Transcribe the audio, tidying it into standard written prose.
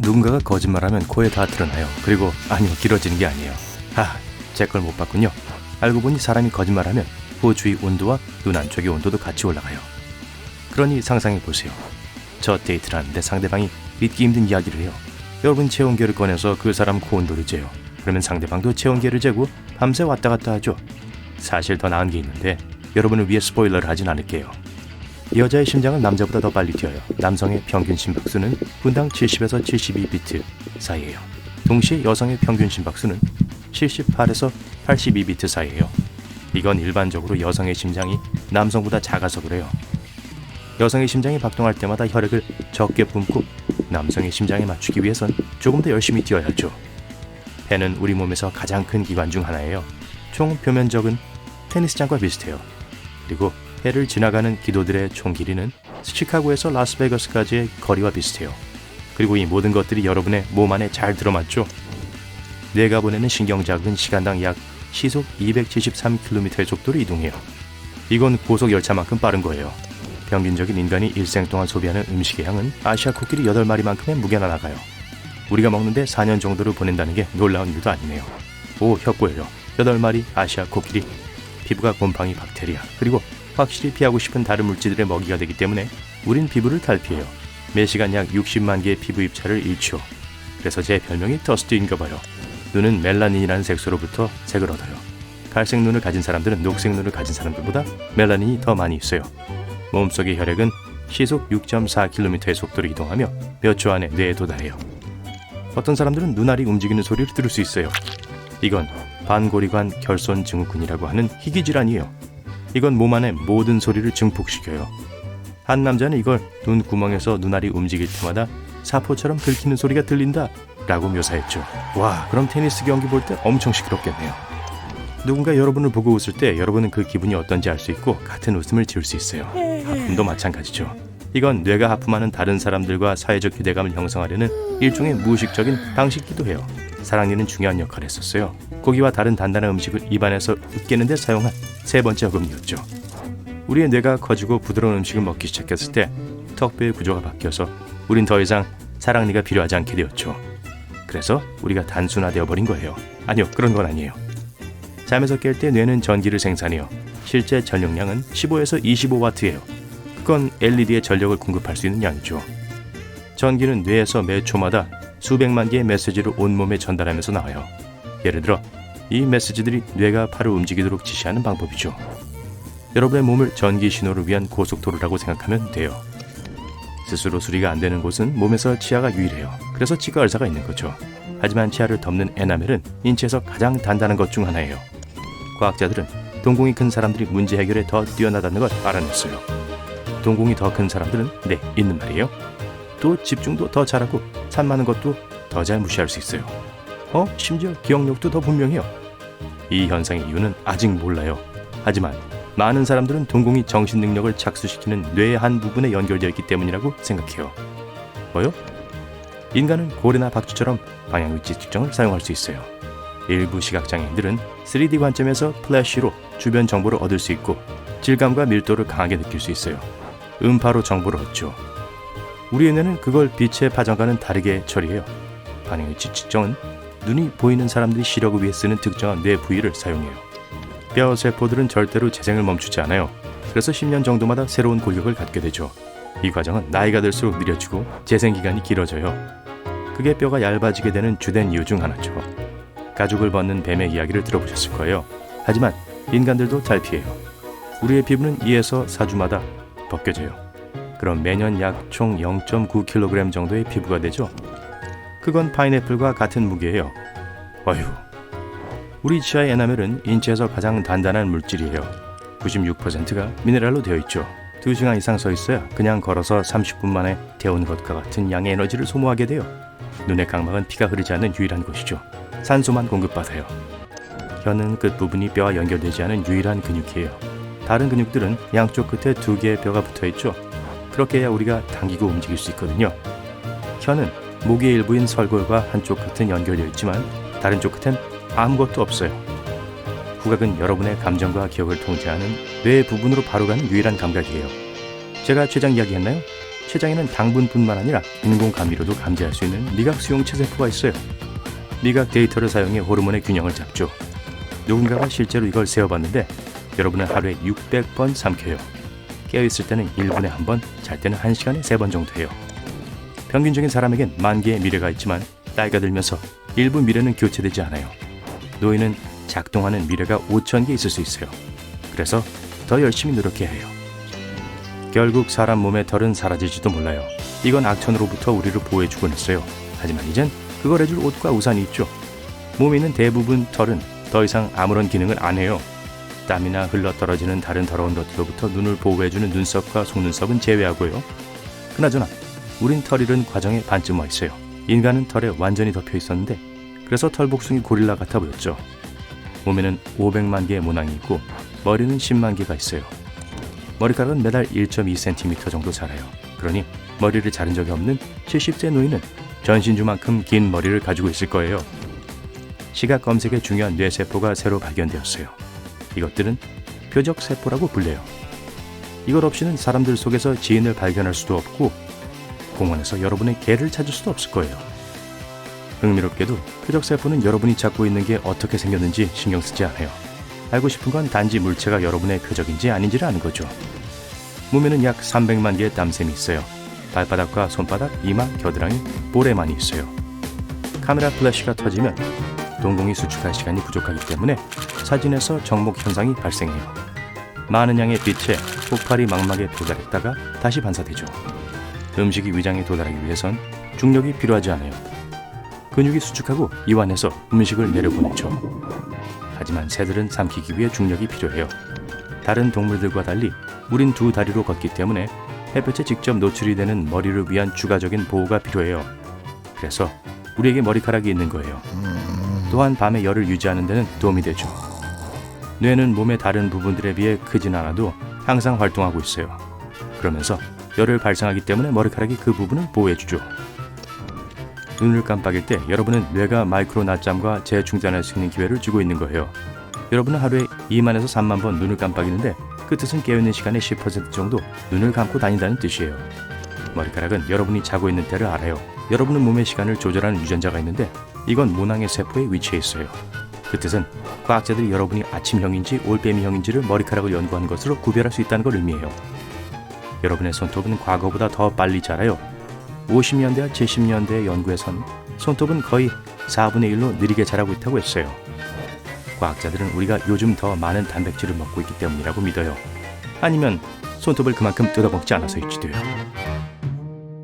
누군가가 거짓말하면 코에 다 드러나요. 그리고 아니요, 길어지는 게 아니에요. 제 걸 못 봤군요. 알고 보니 사람이 거짓말하면 코 주위 온도와 눈 안쪽의 온도도 같이 올라가요. 그러니 상상해 보세요. 저 데이트를 하는데 상대방이 믿기 힘든 이야기를 해요. 여러분 체온계를 꺼내서 그 사람 코 온도를 재요. 그러면 상대방도 체온계를 재고 밤새 왔다 갔다 하죠. 사실 더 나은 게 있는데 여러분을 위해 스포일러를 하진 않을게요. 여자의 심장은 남자보다 더 빨리 뛰어요. 남성의 평균 심박수는 분당 70에서 72비트 사이예요. 동시에 여성의 평균 심박수는 78에서 82비트 사이예요. 이건 일반적으로 여성의 심장이 남성보다 작아서 그래요. 여성의 심장이 박동할 때마다 혈액을 적게 뿜고 남성의 심장에 맞추기 위해선 조금 더 열심히 뛰어야죠. 폐는 우리 몸에서 가장 큰 기관 중 하나예요. 총 표면적은 테니스장과 비슷해요. 그리고 폐를 지나가는 기도들의 총 길이는 시카고에서 라스베가스까지의 거리와 비슷해요. 그리고 이 모든 것들이 여러분의 몸 안에 잘 들어맞죠? 뇌가 보내는 신경자극은 시간당 약 시속 273km의 속도로 이동해요. 이건 고속 열차만큼 빠른 거예요. 평균적인 인간이 일생 동안 소비하는 음식의 양은 아시아 코끼리 8마리만큼의 무게나 나가요. 우리가 먹는데 4년 정도를 보낸다는 게 놀라운 일도 아니네요. 오, 혀꼬여요. 8마리 아시아 코끼리. 피부가 곰팡이, 박테리아, 그리고 확실히 피하고 싶은 다른 물질들의 먹이가 되기 때문에 우린 피부를 탈피해요. 매시간 약 60만 개의 피부 입자를 잃죠. 그래서 제 별명이 더스트인가 봐요. 눈은 멜라닌이라는 색소로부터 색을 얻어요. 갈색 눈을 가진 사람들은 녹색 눈을 가진 사람들보다 멜라닌이 더 많이 있어요. 몸속의 혈액은 시속 6.4km의 속도로 이동하며 몇 초 안에 뇌에 도달해요. 어떤 사람들은 눈알이 움직이는 소리를 들을 수 있어요. 이건 반고리관 결손 증후군이라고 하는 희귀질환이에요. 이건 몸 안의 모든 소리를 증폭시켜요. 한 남자는 이걸 눈구멍에서 눈알이 움직일 때마다 사포처럼 긁히는 소리가 들린다 라고 묘사했죠. 와, 그럼 테니스 경기 볼 때 엄청 시끄럽겠네요. 누군가 여러분을 보고 웃을 때 여러분은 그 기분이 어떤지 알 수 있고 같은 웃음을 지을 수 있어요. 하품도 마찬가지죠. 이건 뇌가 하품하는 다른 사람들과 사회적 유대감을 형성하려는 일종의 무의식적인 방식이기도 해요. 사랑니는 중요한 역할을 했었어요. 고기와 다른 단단한 음식을 입안에서 으깨는 데 사용한 세 번째 어금니였죠. 우리의 뇌가 커지고 부드러운 음식을 먹기 시작했을 때 턱뼈의 구조가 바뀌어서 우린 더 이상 사랑니가 필요하지 않게 되었죠. 그래서 우리가 단순화되어 버린 거예요. 아니요, 그런 건 아니에요. 잠에서 깰 때 뇌는 전기를 생산해요. 실제 전력량은 15에서 25와트예요. 그건 LED에 전력을 공급할 수 있는 양이죠. 전기는 뇌에서 매 초마다 수백만 개의 메시지를 온몸에 전달하면서 나와요. 예를 들어 이 메시지들이 뇌가 팔을 움직이도록 지시하는 방법이죠. 여러분의 몸을 전기 신호를 위한 고속도로라고 생각하면 돼요. 스스로 수리가 안 되는 곳은 몸에서 치아가 유일해요. 그래서 치과 의사가 있는 거죠. 하지만 치아를 덮는 에나멜은 인체에서 가장 단단한 것 중 하나예요. 과학자들은 동공이 큰 사람들이 문제 해결에 더 뛰어나다는 걸 알아냈어요. 동공이 더 큰 사람들은 있는 말이에요. 또 집중도 더 잘하고 산 많은 것도 더 잘 무시할 수 있어요. 심지어 기억력도 더 분명해요. 이 현상의 이유는 아직 몰라요. 하지만 많은 사람들은 동공이 정신 능력을 착수시키는 뇌의 한 부분에 연결되어 있기 때문이라고 생각해요. 뭐요? 인간은 고래나 박쥐처럼 방향위치 측정을 사용할 수 있어요. 일부 시각장애인들은 3D 관점에서 플래시로 주변 정보를 얻을 수 있고 질감과 밀도를 강하게 느낄 수 있어요. 음파로 정보를 얻죠. 우리의 뇌는 그걸 빛의 파장과는 다르게 처리해요. 방향위치 측정은 눈이 보이는 사람들이 시력을 위해 쓰는 특정한 뇌 부위를 사용해요. 뼈 세포들은 절대로 재생을 멈추지 않아요. 그래서 10년 정도마다 새로운 골격을 갖게 되죠. 이 과정은 나이가 들수록 느려지고 재생기간이 길어져요. 그게 뼈가 얇아지게 되는 주된 이유 중 하나죠. 가죽을 벗는 뱀의 이야기를 들어보셨을 거예요. 하지만 인간들도 탈피해요. 우리의 피부는 2에서 4주마다 벗겨져요. 그럼 매년 약 총 0.9kg 정도의 피부가 되죠. 그건 파인애플과 같은 무게예요. 어휴. 우리 치아의 에나멜은 인체에서 가장 단단한 물질이에요. 96%가 미네랄로 되어 있죠. 2시간 이상 서 있어야 그냥 걸어서 30분 만에 데운 것과 같은 양의 에너지를 소모하게 돼요. 눈의 각막은 피가 흐르지 않는 유일한 곳이죠. 산소만 공급받아요. 혀는 끝부분이 뼈와 연결되지 않은 유일한 근육이에요. 다른 근육들은 양쪽 끝에 2개의 뼈가 붙어있죠. 그렇게 해야 우리가 당기고 움직일 수 있거든요. 혀는 목의 일부인 설골과 한쪽 끝은 연결되어 있지만 다른 쪽 끝엔 아무것도 없어요. 후각은 여러분의 감정과 기억을 통제하는 뇌 부분으로 바로 가는 유일한 감각이에요. 제가 췌장 이야기했나요? 췌장에는 당분뿐만 아니라 인공 감미료도 감지할 수 있는 미각 수용 체세포가 있어요. 미각 데이터를 사용해 호르몬의 균형을 잡죠. 누군가가 실제로 이걸 세어봤는데 여러분은 하루에 600번 삼켜요. 깨어있을 때는 1분에 1번, 잘 때는 1시간에 3번 정도 해요. 평균적인 사람에겐 10,000개의 미래가 있지만 나이가 들면서 일부 미래는 교체되지 않아요. 노인은 작동하는 미래가 5,000개 있을 수 있어요. 그래서 더 열심히 노력해야 해요. 결국 사람 몸의 털은 사라질지도 몰라요. 이건 악천후로부터 우리를 보호해주곤 했어요. 하지만 이젠 그걸 해줄 옷과 우산이 있죠. 몸에 있는 대부분 털은 더 이상 아무런 기능을 안 해요. 땀이나 흘러떨어지는 다른 더러운 것들로부터 눈을 보호해주는 눈썹과 속눈썹은 제외하고요. 그나저나 우린 털 잃은 과정에 반쯤 와 있어요. 인간은 털에 완전히 덮여 있었는데 그래서 털복숭이 고릴라 같아 보였죠. 몸에는 500만 개의 모낭이 있고 머리는 10만 개가 있어요. 머리카락은 매달 1.2cm 정도 자라요. 그러니 머리를 자른 적이 없는 70세 노인은 전신주만큼 긴 머리를 가지고 있을 거예요. 시각 검색에 중요한 뇌세포가 새로 발견되었어요. 이것들은 표적세포라고 불려요. 이걸 없이는 사람들 속에서 지인을 발견할 수도 없고 공원에서 여러분의 개를 찾을 수도 없을 거예요. 흥미롭게도 표적세포는 여러분이 찾고 있는 게 어떻게 생겼는지 신경 쓰지 않아요. 알고 싶은 건 단지 물체가 여러분의 표적인지 아닌지를 아는 거죠. 몸에는 약 300만 개의 땀샘이 있어요. 발바닥과 손바닥, 이마, 겨드랑이, 볼에 많이 있어요. 카메라 플래시가 터지면 동공이 수축할 시간이 부족하기 때문에 사진에서 정목 현상이 발생해요. 많은 양의 빛에 폭발이 망막에 도달했다가 다시 반사되죠. 음식이 위장에 도달하기 위해선 중력이 필요하지 않아요. 근육이 수축하고 이완해서 음식을 내려보내죠. 하지만 새들은 삼키기 위해 중력이 필요해요. 다른 동물들과 달리 우린 두 다리로 걷기 때문에 햇볕에 직접 노출이 되는 머리를 위한 추가적인 보호가 필요해요. 그래서 우리에게 머리카락이 있는 거예요. 또한 밤에 열을 유지하는 데는 도움이 되죠. 뇌는 몸의 다른 부분들에 비해 크진 않아도 항상 활동하고 있어요. 그러면서 열을 발생하기 때문에 머리카락이 그 부분을 보호해주죠. 눈을 깜빡일 때 여러분은 뇌가 마이크로 낮잠과 재충전할 수 있는 기회를 주고 있는 거예요. 여러분은 하루에 2만에서 3만 번 눈을 깜빡이는데 그 뜻은 깨어있는 시간의 10% 정도 눈을 감고 다닌다는 뜻이에요. 머리카락은 여러분이 자고 있는 때를 알아요. 여러분은 몸의 시간을 조절하는 유전자가 있는데 이건 모낭의 세포에 위치해 있어요. 그 뜻은 과학자들이 여러분이 아침형인지 올빼미형인지를 머리카락을 연구한 것으로 구별할 수 있다는 걸 의미해요. 여러분의 손톱은 과거보다 더 빨리 자라요. 50년대와 70년대의 연구에선 손톱은 거의 4분의 1로 느리게 자라고 있다고 했어요. 과학자들은 우리가 요즘 더 많은 단백질을 먹고 있기 때문이라고 믿어요. 아니면 손톱을 그만큼 뜯어먹지 않아서일지도요.